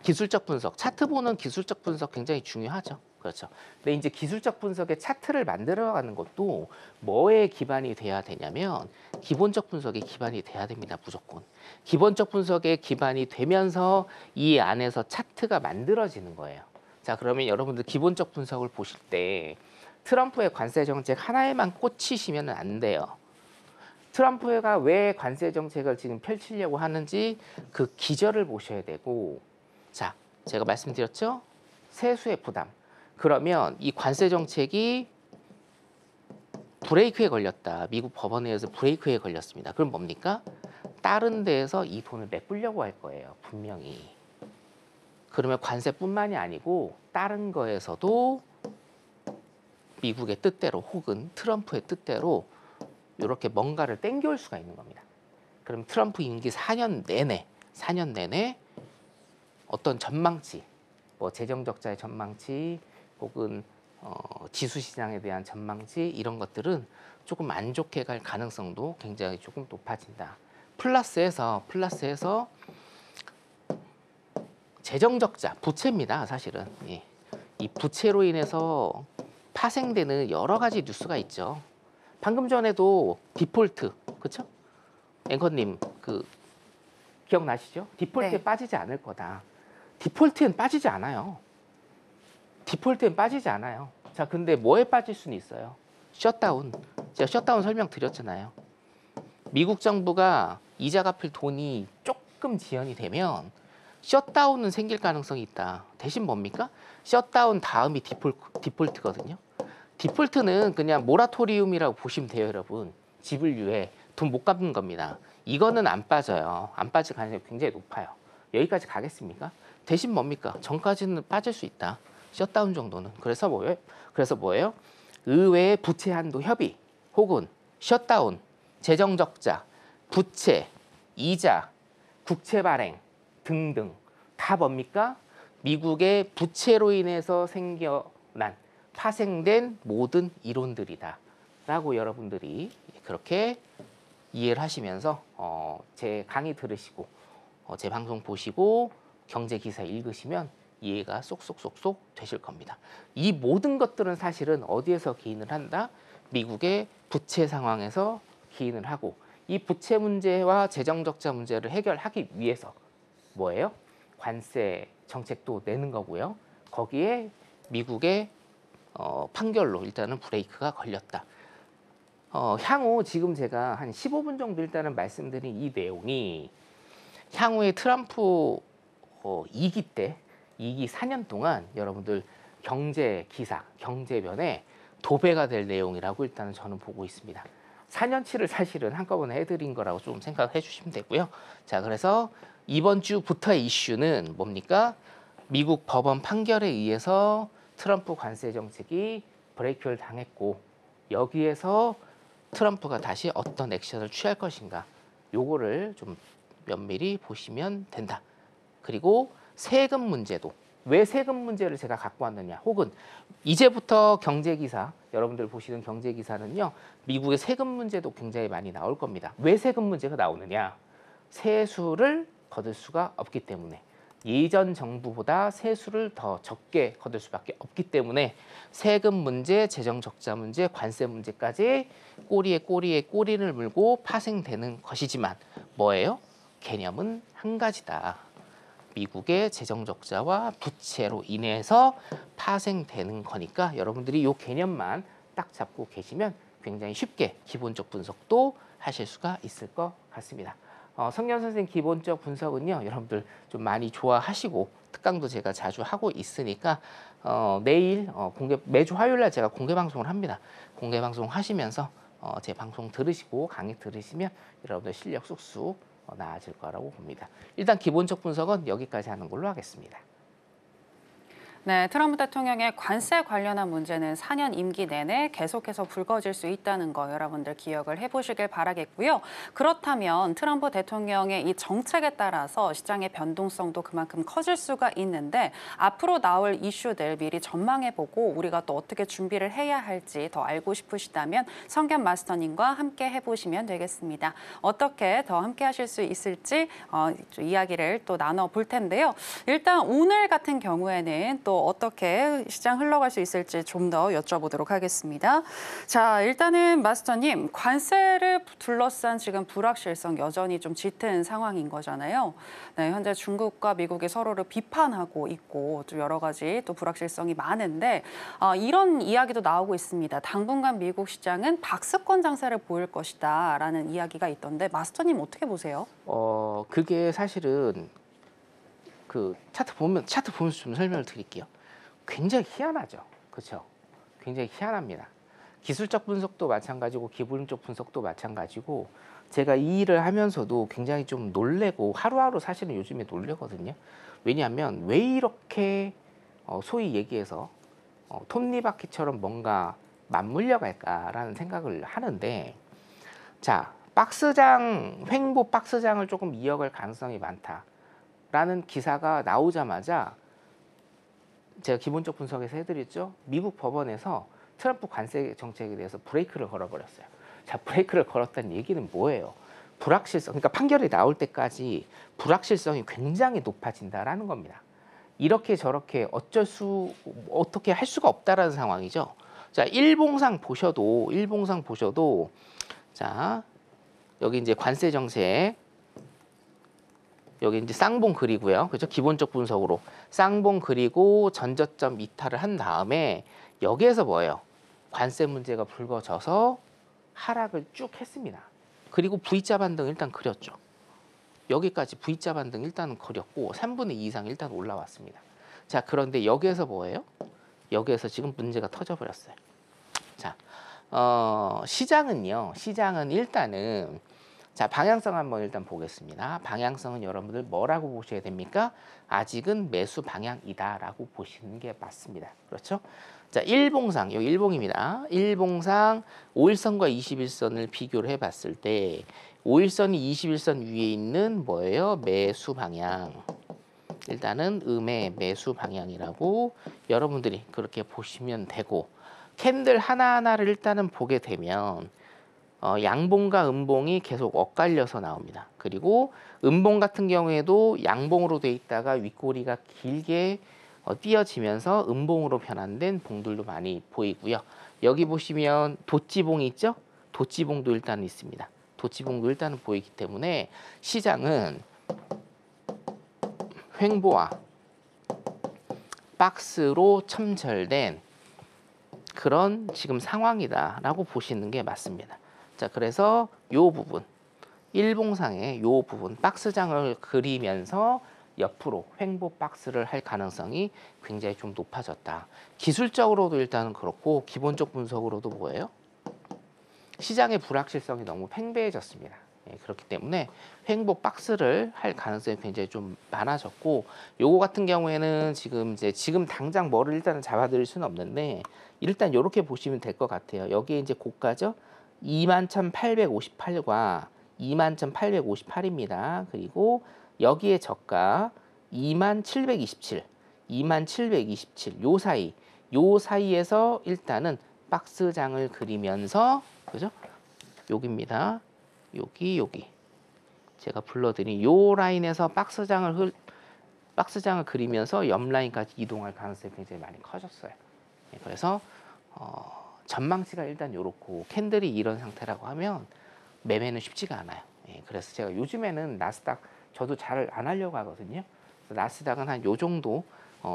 Speaker 2: 기술적 분석, 차트 보는 기술적 분석 굉장히 중요하죠. 그렇죠. 근데 이제 기술적 분석의 차트를 만들어가는 것도 뭐에 기반이 돼야 되냐면 기본적 분석에 기반이 돼야 됩니다. 무조건. 기본적 분석에 기반이 되면서 이 안에서 차트가 만들어지는 거예요. 자, 그러면 여러분들 기본적 분석을 보실 때 트럼프의 관세 정책 하나에만 꽂히시면 안 돼요. 트럼프가 왜 관세 정책을 지금 펼치려고 하는지 그 기저를 보셔야 되고, 자, 제가 말씀드렸죠? 세수의 부담. 그러면 이 관세 정책이 브레이크에 걸렸다. 미국 법원에 의해서 브레이크에 걸렸습니다. 그럼 뭡니까? 다른 데에서 이 돈을 메꾸려고 할 거예요. 분명히. 그러면 관세뿐만이 아니고 다른 거에서도 미국의 뜻대로 혹은 트럼프의 뜻대로 이렇게 뭔가를 땡겨올 수가 있는 겁니다. 그럼 트럼프 임기 4년 내내 어떤 전망치, 뭐 재정 적자의 전망치 혹은 지수 시장에 대한 전망치 이런 것들은 조금 안 좋게 갈 가능성도 굉장히 조금 높아진다. 플러스해서 재정 적자, 부채입니다. 사실은 이 부채로 인해서 파생되는 여러 가지 뉴스가 있죠. 방금 전에도 디폴트, 그렇죠? 앵커님 그 기억나시죠? 디폴트에
Speaker 1: 네.
Speaker 2: 빠지지 않을 거다. 디폴트엔 빠지지 않아요. 자, 근데 뭐에 빠질 수는 있어요? 셧다운. 제가 셧다운 설명드렸잖아요. 미국 정부가 이자 갚을 돈이 조금 지연이 되면 셧다운은 생길 가능성이 있다. 대신 뭡니까? 셧다운 다음이 디폴트거든요. 디폴트는 그냥 모라토리움이라고 보시면 돼요, 여러분. 지불유예 돈 못 갚는 겁니다. 이거는 안 빠져요. 안 빠질 가능성이 굉장히 높아요. 여기까지 가겠습니까? 대신 뭡니까? 전까지는 빠질 수 있다. 셧다운 정도는. 그래서 뭐예요? 의외의 부채 한도 협의 혹은 셧다운, 재정 적자, 부채, 이자, 국채 발행 등등 다 뭡니까? 미국의 부채로 인해서 생겨난 파생된 모든 이론들이다 라고 여러분들이 그렇게 이해를 하시면서 제 강의 들으시고 제 방송 보시고 경제 기사 읽으시면 이해가 쏙쏙쏙쏙 되실 겁니다. 이 모든 것들은 사실은 어디에서 기인을 한다? 미국의 부채 상황에서 기인을 하고 이 부채 문제와 재정 적자 문제를 해결하기 위해서 뭐예요? 관세 정책도 내는 거고요. 거기에 미국의 판결로 일단은 브레이크가 걸렸다. 향후 지금 제가 한 15분 정도 일단은 말씀드린 이 내용이 향후에 트럼프 2기 때 2기 4년 동안 여러분들 경제 기사, 경제면에 도배가 될 내용이라고 일단은 저는 보고 있습니다. 4년치를 사실은 한꺼번에 해드린 거라고 좀 생각해 주시면 되고요. 자, 그래서 이번 주부터의 이슈는 뭡니까? 미국 법원 판결에 의해서 트럼프 관세 정책이 브레이크를 당했고 여기에서 트럼프가 다시 어떤 액션을 취할 것인가 요거를 좀 면밀히 보시면 된다. 그리고 세금 문제도 왜 세금 문제를 제가 갖고 왔느냐 혹은 이제부터 경제기사 여러분들 보시는 경제기사는요 미국의 세금 문제도 굉장히 많이 나올 겁니다. 왜 세금 문제가 나오느냐 세수를 거둘 수가 없기 때문에 예전 정부보다 세수를 더 적게 거둘 수밖에 없기 때문에 세금 문제, 재정 적자 문제, 관세 문제까지 꼬리에 꼬리를 물고 파생되는 것이지만 뭐예요? 개념은 한 가지다. 미국의 재정 적자와 부채로 인해서 파생되는 거니까 여러분들이 이 개념만 딱 잡고 계시면 굉장히 쉽게 기본적 분석도 하실 수가 있을 것 같습니다. 성현 선생 기본적 분석은요 여러분들 좀 많이 좋아하시고 특강도 제가 자주 하고 있으니까 내일 매주 화요일날 제가 공개 방송을 합니다. 공개 방송 하시면서 제 방송 들으시고 강의 들으시면 여러분들 실력 쑥쑥 나아질 거라고 봅니다. 일단 기본적 분석은 여기까지 하는 걸로 하겠습니다.
Speaker 1: 네, 트럼프 대통령의 관세 관련한 문제는 4년 임기 내내 계속해서 불거질 수 있다는 거 여러분들 기억을 해보시길 바라겠고요. 그렇다면 트럼프 대통령의 이 정책에 따라서 시장의 변동성도 그만큼 커질 수가 있는데 앞으로 나올 이슈들 미리 전망해보고 우리가 또 어떻게 준비를 해야 할지 더 알고 싶으시다면 성견 마스터님과 함께 해보시면 되겠습니다. 어떻게 더 함께 하실 수 있을지 이야기를 또 나눠볼 텐데요. 일단 오늘 같은 경우에는 또 어떻게 시장 흘러갈 수 있을지 좀 더 여쭤보도록 하겠습니다. 자, 일단은 마스터님, 관세를 둘러싼 지금 불확실성 여전히 좀 짙은 상황인 거잖아요. 네, 현재 중국과 미국이 서로를 비판하고 있고 좀 여러 가지 또 불확실성이 많은데 이런 이야기도 나오고 있습니다. 당분간 미국 시장은 박스권 장세를 보일 것이다라는 이야기가 있던데 마스터님 어떻게 보세요?
Speaker 2: 그게 사실은 그 차트 보면서 좀 설명을 드릴게요. 굉장히 희한하죠. 그렇죠? 굉장히 희한합니다. 기술적 분석도 마찬가지고 기본적 분석도 마찬가지고 제가 이 일을 하면서도 굉장히 좀 놀래고 하루하루 사실은 요즘에 놀래거든요. 왜냐하면 왜 이렇게 소위 얘기해서 톱니바퀴처럼 뭔가 맞물려 갈까라는 생각을 하는데 자, 횡보 박스장을 조금 이어갈 가능성이 많다라는 기사가 나오자마자 제가 기본적 분석에서 해드렸죠. 미국 법원에서 트럼프 관세 정책에 대해서 브레이크를 걸어버렸어요. 자, 브레이크를 걸었다는 얘기는 뭐예요? 불확실성, 그러니까 판결이 나올 때까지 불확실성이 굉장히 높아진다라는 겁니다. 이렇게 저렇게 어떻게 할 수가 없다라는 상황이죠. 자, 일봉상 보셔도 자, 여기 이제 관세 정책 여기 이제 쌍봉 그리고요. 그죠? 기본적 분석으로 쌍봉 그리고 전저점 이탈을 한 다음에 여기에서 뭐예요? 관세 문제가 불거져서 하락을 쭉 했습니다. 그리고 V자 반등 일단 그렸죠. 여기까지 V자 반등 일단은 그렸고 3분의 2 이상 일단 올라왔습니다. 자, 그런데 여기에서 뭐예요? 여기에서 지금 문제가 터져버렸어요. 자, 시장은 일단은 자, 방향성 한번 일단 보겠습니다. 방향성은 여러분들 뭐라고 보셔야 됩니까? 아직은 매수 방향이다라고 보시는 게 맞습니다. 그렇죠? 자, 일봉상, 여기 일봉입니다. 일봉상 5일선과 21선을 비교를 해봤을 때 5일선이 21선 위에 있는 뭐예요? 매수 방향. 일단은 음의 매수 방향이라고 여러분들이 그렇게 보시면 되고 캔들 하나하나를 일단은 보게 되면 양봉과 음봉이 계속 엇갈려서 나옵니다. 그리고 음봉 같은 경우에도 양봉으로 돼 있다가 윗꼬리가 길게 띄어지면서 음봉으로 변환된 봉들도 많이 보이고요. 여기 보시면 도치봉이 있죠? 도치봉도 일단 있습니다. 도치봉도 일단은 보이기 때문에 시장은 횡보와 박스로 첨절된 그런 지금 상황이다라고 보시는 게 맞습니다. 자, 그래서 요 부분, 일봉상의 요 부분, 박스장을 그리면서 옆으로 횡보 박스를 할 가능성이 굉장히 좀 높아졌다. 기술적으로도 일단은 그렇고 기본적 분석으로도 뭐예요? 시장의 불확실성이 너무 팽배해졌습니다. 예, 그렇기 때문에 횡보 박스를 할 가능성이 굉장히 좀 많아졌고, 요거 같은 경우에는 지금 당장 뭐를 일단은 잡아드릴 수는 없는데 일단 이렇게 보시면 될 것 같아요. 여기에 이제 고가죠. 21,858과 21,858입니다. 그리고 여기에 저가 2727, 2727 요 사이에서 일단은 박스장을 그리면서, 그죠? 여기입니다. 여기 제가 불러드린 요 라인에서 박스장을 그리면서 옆 라인까지 이동할 가능성이 굉장히 많이 커졌어요. 예, 그래서 전망치가 일단 요렇고, 캔들이 이런 상태라고 하면 매매는 쉽지가 않아요. 예, 그래서 제가 요즘에는 나스닥 저도 잘 안 하려고 하거든요. 그래서 나스닥은 한 요 정도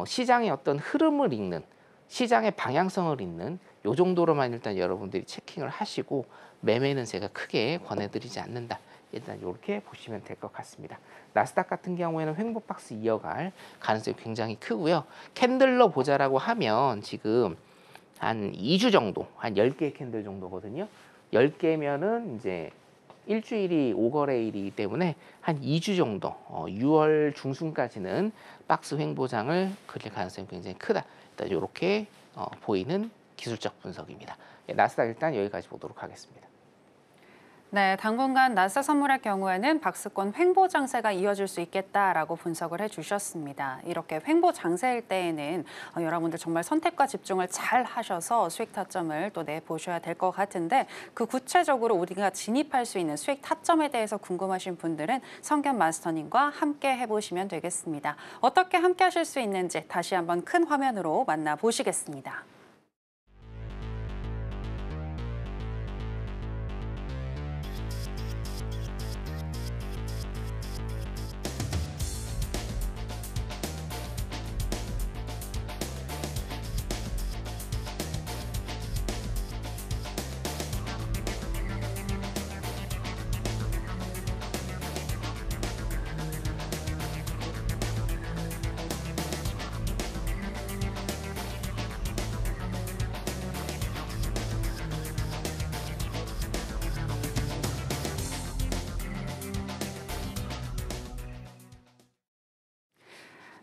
Speaker 2: 시장의 어떤 흐름을 읽는, 시장의 방향성을 읽는 요 정도로만 일단 여러분들이 체킹을 하시고, 매매는 제가 크게 권해드리지 않는다. 일단 이렇게 보시면 될 것 같습니다. 나스닥 같은 경우에는 횡보 박스 이어갈 가능성이 굉장히 크고요. 캔들로 보자라고 하면 지금 한 2주 정도, 한 10개의 캔들 정도거든요. 10개면은 이제 일주일이 5거래일이기 때문에 한 2주 정도, 6월 중순까지는 박스 횡보장을 그릴 가능성이 굉장히 크다. 일단 이렇게 보이는 기술적 분석입니다. 예, 나스닥 일단 여기까지 보도록 하겠습니다.
Speaker 1: 네, 당분간 나스닥 선물의 경우에는 박스권 횡보 장세가 이어질 수 있겠다라고 분석을 해주셨습니다. 이렇게 횡보 장세일 때에는 여러분들 정말 선택과 집중을 잘 하셔서 수익 타점을 또 내보셔야 될 것 같은데, 그 구체적으로 우리가 진입할 수 있는 수익 타점에 대해서 궁금하신 분들은 성견 마스터님과 함께 해보시면 되겠습니다. 어떻게 함께 하실 수 있는지 다시 한번 큰 화면으로 만나보시겠습니다.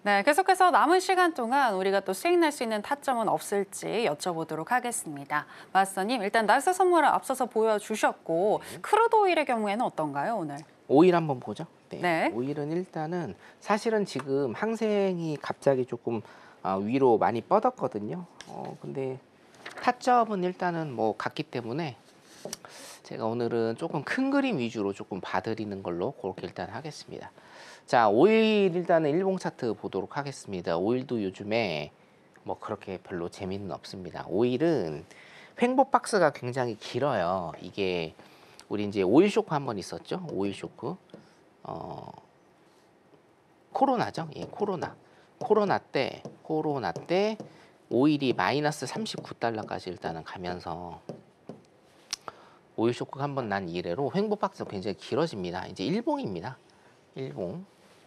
Speaker 1: 네, 계속해서 남은 시간 동안 우리가 또 수익 낼 수 있는 타점은 없을지 여쭤보도록 하겠습니다. 마스터님, 일단 나스닥 선물을 앞서서 보여주셨고, 크루드 오일의 경우에는 어떤가요, 오늘?
Speaker 2: 오일 한번 보죠.
Speaker 1: 네.
Speaker 2: 오일은 일단은 사실은 지금 항생이 갑자기 조금 위로 많이 뻗었거든요. 근데 타점은 일단은 뭐 같기 때문에 제가 오늘은 조금 큰 그림 위주로 조금 봐드리는 걸로 그렇게 일단 하겠습니다. 자, 오일 일단은 일봉 차트 보도록 하겠습니다. 오일도 요즘에 뭐 그렇게 별로 재미는 없습니다. 오일은 횡보 박스가 굉장히 길어요. 이게 우리 이제 오일 쇼크 한번 있었죠. 오일 쇼크. 코로나죠. 예, 코로나 때 오일이 마이너스 39달러까지 일단은 가면서 오일 쇼크가 한번 난 이래로 횡보 박스가 굉장히 길어집니다. 이제 일봉입니다. 일봉.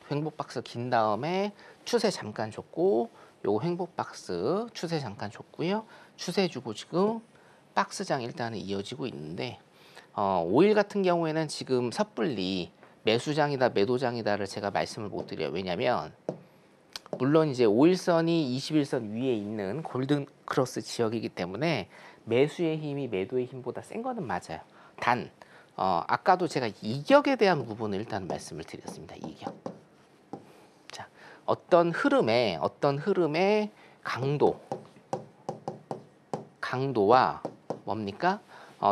Speaker 2: 횡보 박스 긴 다음에 추세 잠깐 줬고, 요거 횡보 박스 추세 잠깐 줬고요. 추세 주고 지금 박스장 일단은 이어지고 있는데, 오일 같은 경우에는 지금 섣불리 매수장이다 매도장이다를 제가 말씀을 못 드려요. 왜냐면 물론 이제 오일선이 21선 위에 있는 골든 크로스 지역이기 때문에 매수의 힘이 매도의 힘보다 센 거는 맞아요. 단 아까도 제가 이격에 대한 부분을 일단 말씀을 드렸습니다. 이격. 자, 어떤 흐름의 강도와 뭡니까?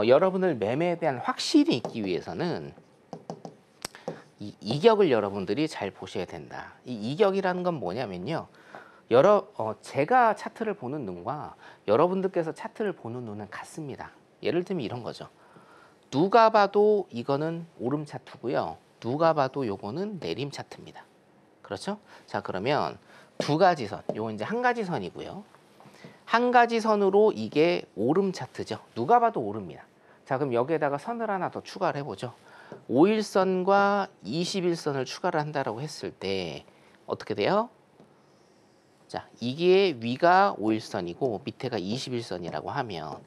Speaker 2: 여러분을 매매에 대한 확신이 있기 위해서는 이 이격을 여러분들이 잘 보셔야 된다. 이 이격이라는 건 뭐냐면요. 제가 차트를 보는 눈과 여러분들께서 차트를 보는 눈은 같습니다. 예를 들면 이런 거죠. 누가 봐도 이거는 오름 차트고요. 누가 봐도 요거는 내림 차트입니다. 그렇죠? 자, 그러면 두 가지 선, 요건 이제 한 가지 선이고요. 한 가지 선으로 이게 오름 차트죠. 누가 봐도 오릅니다. 자, 그럼 여기에다가 선을 하나 더 추가를 해보죠. 5일선과 21선을 추가를 한다라고 했을 때 어떻게 돼요? 자, 이게 위가 5일선이고 밑에가 21선이라고 하면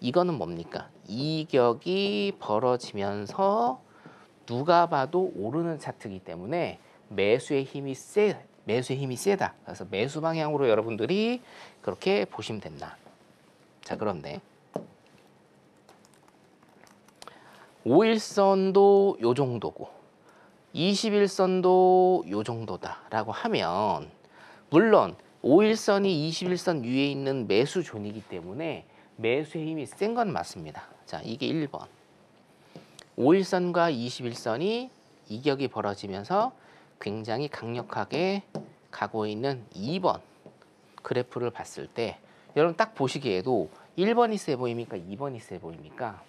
Speaker 2: 이거는 뭡니까? 이격이 벌어지면서 누가 봐도 오르는 차트이기 때문에 매수의 힘이 세다. 그래서 매수 방향으로 여러분들이 그렇게 보시면 된다. 자, 그런데 5일선도 요 정도고 21선도 요 정도다라고 하면 물론 5일선이 21선 위에 있는 매수존이기 때문에 매수의 힘이 센 건 맞습니다. 자, 이게 1번. 5일선과 21선이 이격이 벌어지면서 굉장히 강력하게 가고 있는 2번 그래프를 봤을 때 여러분 딱 보시기에도 1번이 세 보입니까? 2번이 세 보입니까?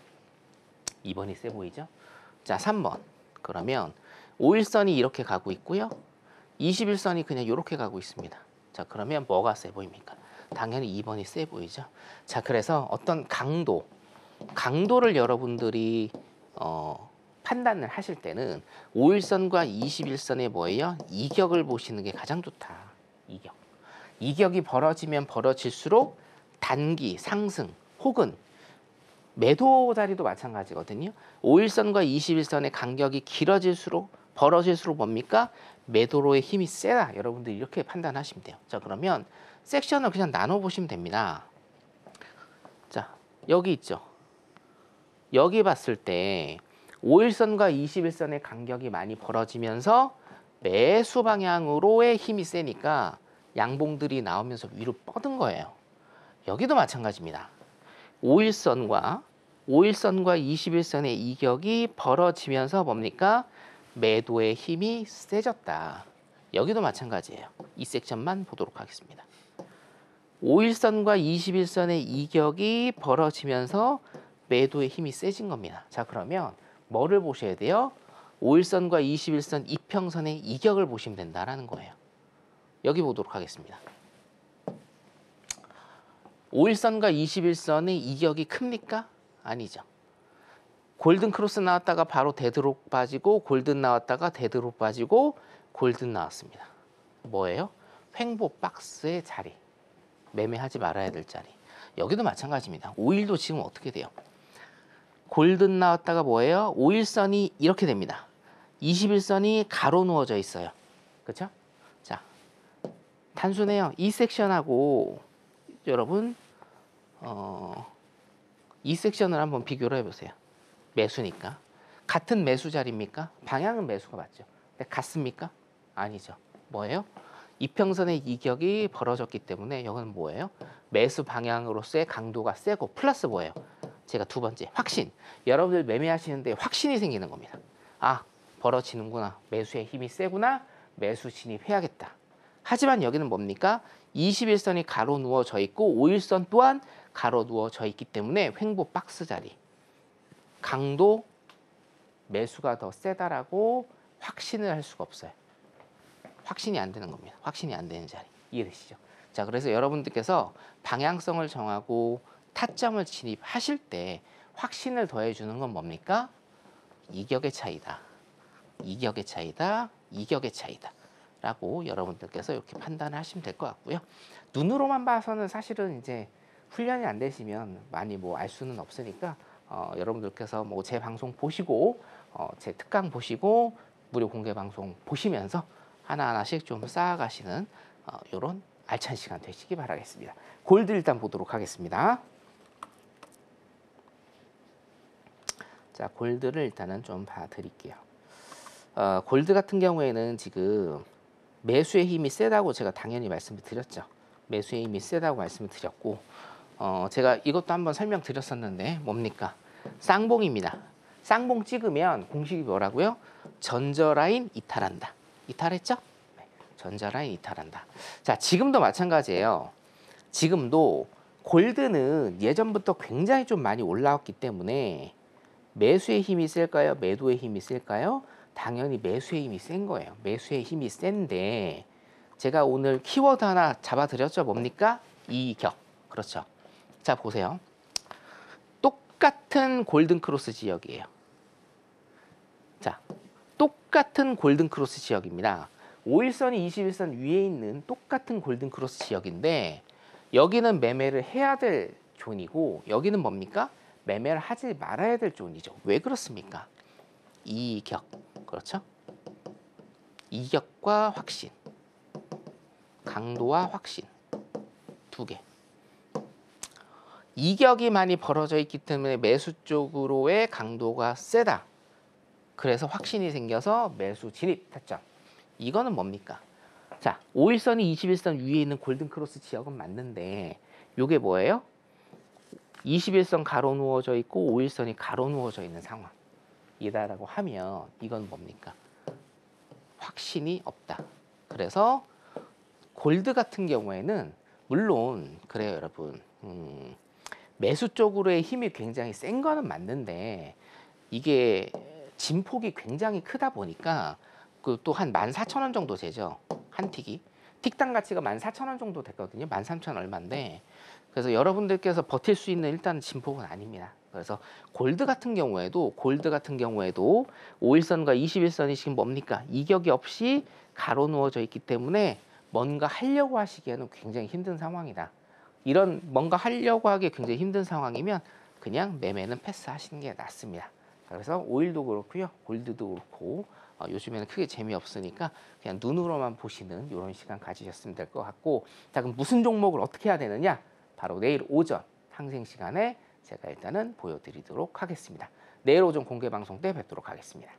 Speaker 2: 2번이 세 보이죠? 자, 3번. 그러면 5일선이 이렇게 가고 있고요. 21선이 그냥 이렇게 가고 있습니다. 자, 그러면 뭐가 세 보입니까? 당연히 2번이 세 보이죠? 자, 그래서 어떤 강도를 여러분들이 판단을 하실 때는 5일선과 21선의 뭐예요? 이격을 보시는 게 가장 좋다. 이격이 벌어지면 벌어질수록 단기 상승 혹은 매도 자리도 마찬가지거든요. 5일선과 21선의 간격이 벌어질수록 뭡니까? 매도로의 힘이 세다. 여러분들이 이렇게 판단하시면 돼요. 자, 그러면 섹션을 그냥 나눠 보시면 됩니다. 자, 여기 있죠. 여기 봤을 때 5일선과 21선의 간격이 많이 벌어지면서 매수 방향으로의 힘이 세니까 양봉들이 나오면서 위로 뻗은 거예요. 여기도 마찬가지입니다. 5일선과 21선의 이격이 벌어지면서 뭡니까? 매도의 힘이 세졌다. 여기도 마찬가지예요. 이 섹션만 보도록 하겠습니다. 5일선과 21선의 이격이 벌어지면서 매도의 힘이 세진 겁니다. 자, 그러면 뭐를 보셔야 돼요? 5일선과 21선 이평선의 이격을 보시면 된다라는 거예요. 여기 보도록 하겠습니다. 5일선과 21선의 이격이 큽니까? 아니죠. 골든 크로스 나왔다가 바로 데드록 빠지고 골든 나왔다가 데드록 빠지고 골든 나왔습니다. 뭐예요? 횡보 박스의 자리. 매매하지 말아야 될 자리. 여기도 마찬가지입니다. 5일도 지금 어떻게 돼요? 골든 나왔다가 뭐예요? 5일선이 이렇게 됩니다. 21선이 가로 누워져 있어요. 그렇죠? 자, 단순해요. 이 섹션하고 여러분 이 섹션을 한번 비교를 해보세요. 매수니까. 같은 매수 자리입니까? 방향은 매수가 맞죠. 근데 같습니까? 아니죠. 뭐예요? 이평선의 이격이 벌어졌기 때문에 여기는 뭐예요? 매수 방향으로서의 강도가 세고 플러스 뭐예요? 제가 두 번째 확신. 여러분들 매매하시는데 확신이 생기는 겁니다. 아, 벌어지는구나. 매수의 힘이 세구나. 매수 진입해야겠다. 하지만 여기는 뭡니까? 21선이 가로 누워져 있고 5일선 또한 가로 누워져 있기 때문에 횡보 박스 자리. 강도 매수가 더 세다라고 확신을 할 수가 없어요. 확신이 안 되는 겁니다. 확신이 안 되는 자리. 이해되시죠? 자, 그래서 여러분들께서 방향성을 정하고 타점을 진입하실 때 확신을 더해주는 건 뭡니까? 이격의 차이다. 이격의 차이다. 이격의 차이다. 라고 여러분들께서 이렇게 판단하시면 될 것 같고요. 눈으로만 봐서는 사실은 이제 훈련이 안 되시면 많이 뭐 알 수는 없으니까 여러분들께서 뭐 제 방송 보시고 제 특강 보시고 무료 공개 방송 보시면서 하나하나씩 좀 쌓아가시는 이런 알찬 시간 되시기 바라겠습니다. 골드 일단 보도록 하겠습니다. 자, 골드를 일단은 좀 봐드릴게요. 골드 같은 경우에는 지금 매수의 힘이 세다고 제가 당연히 말씀을 드렸죠. 매수의 힘이 세다고 말씀을 드렸고 제가 이것도 한번 설명드렸었는데 뭡니까? 쌍봉입니다. 쌍봉 찍으면 공식이 뭐라고요? 전저라인 이탈한다. 이탈했죠? 네, 전저라인 이탈한다. 자, 지금도 마찬가지예요. 지금도 골드는 예전부터 굉장히 좀 많이 올라왔기 때문에 매수의 힘이 셀까요? 매도의 힘이 셀까요? 당연히 매수의 힘이 센 거예요. 매수의 힘이 센데 제가 오늘 키워드 하나 잡아드렸죠. 뭡니까? 이격. 그렇죠. 자, 보세요. 똑같은 골든 크로스 지역이에요. 자, 똑같은 골든 크로스 지역입니다. 5일선이 21선 위에 있는 똑같은 골든 크로스 지역인데 여기는 매매를 해야 될 존이고 여기는 뭡니까? 매매를 하지 말아야 될 존이죠. 왜 그렇습니까? 이격. 그렇죠? 이격과 확신. 강도와 확신. 두 개. 이격이 많이 벌어져 있기 때문에 매수 쪽으로의 강도가 세다. 그래서 확신이 생겨서 매수 진입 타점. 이거는 뭡니까? 자, 5일선이 21선 위에 있는 골든 크로스 지역은 맞는데 이게 뭐예요? 21선 가로 누워져 있고 5일선이 가로 누워져 있는 상황이다라고 하면 이건 뭡니까? 확신이 없다. 그래서 골드 같은 경우에는 물론 그래요, 여러분. 매수 쪽으로의 힘이 굉장히 센 거는 맞는데 이게 진폭이 굉장히 크다 보니까 그 또 한 14,000원 정도 되죠. 한 틱이. 틱당 가치가 14,000원 정도 됐거든요. 13,000 얼마인데. 그래서 여러분들께서 버틸 수 있는 일단 진폭은 아닙니다. 그래서 골드 같은 경우에도 5일선과 21선이 지금 뭡니까? 이격이 없이 가로 누워져 있기 때문에 뭔가 하려고 하시기에는 굉장히 힘든 상황이다. 이런 뭔가 하려고 하기 굉장히 힘든 상황이면 그냥 매매는 패스하시는 게 낫습니다. 그래서 오일도 그렇고요, 골드도 그렇고 요즘에는 크게 재미없으니까 그냥 눈으로만 보시는 이런 시간 가지셨으면 될 것 같고, 자, 그럼 무슨 종목을 어떻게 해야 되느냐? 바로 내일 오전 상생 시간에 제가 일단은 보여드리도록 하겠습니다. 내일 오전 공개 방송 때 뵙도록 하겠습니다.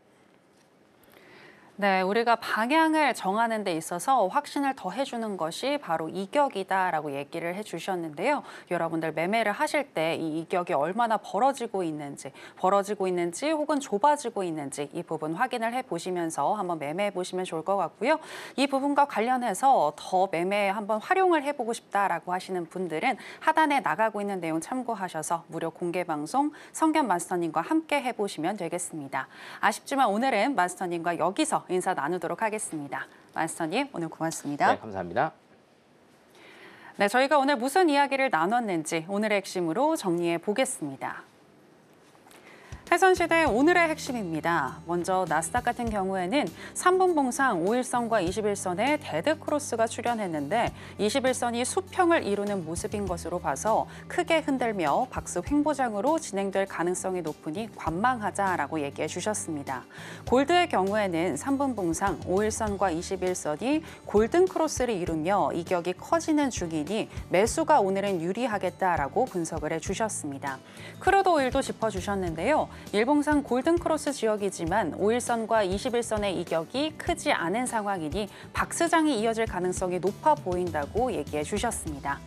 Speaker 1: 네, 우리가 방향을 정하는 데 있어서 확신을 더해주는 것이 바로 이격이다라고 얘기를 해주셨는데요. 여러분들 매매를 하실 때 이 이격이 얼마나 벌어지고 있는지 혹은 좁아지고 있는지 이 부분 확인을 해보시면서 한번 매매해 보시면 좋을 것 같고요. 이 부분과 관련해서 더 매매에 한번 활용을 해보고 싶다라고 하시는 분들은 하단에 나가고 있는 내용 참고하셔서 무료 공개 방송 성견 마스터님과 함께 해보시면 되겠습니다. 아쉽지만 오늘은 마스터님과 여기서 인사 나누도록 하겠습니다. 마스터님, 오늘 고맙습니다.
Speaker 2: 네, 감사합니다.
Speaker 1: 네, 저희가 오늘 무슨 이야기를 나눴는지 오늘의 핵심으로 정리해 보겠습니다. 해선시대 오늘의 핵심입니다. 먼저 나스닥 같은 경우에는 3분 봉상 5일선과 21선에 데드크로스가 출현했는데 21선이 수평을 이루는 모습인 것으로 봐서 크게 흔들며 박스 횡보장으로 진행될 가능성이 높으니 관망하자라고 얘기해 주셨습니다. 골드의 경우에는 3분 봉상 5일선과 21선이 골든크로스를 이루며 이격이 커지는 중이니 매수가 오늘은 유리하겠다라고 분석을 해주셨습니다. 크루드 오일도 짚어주셨는데요. 일봉상 골든크로스 지역이지만 5일선과 21선의 이격이 크지 않은 상황이니 박스장이 이어질 가능성이 높아 보인다고 얘기해 주셨습니다.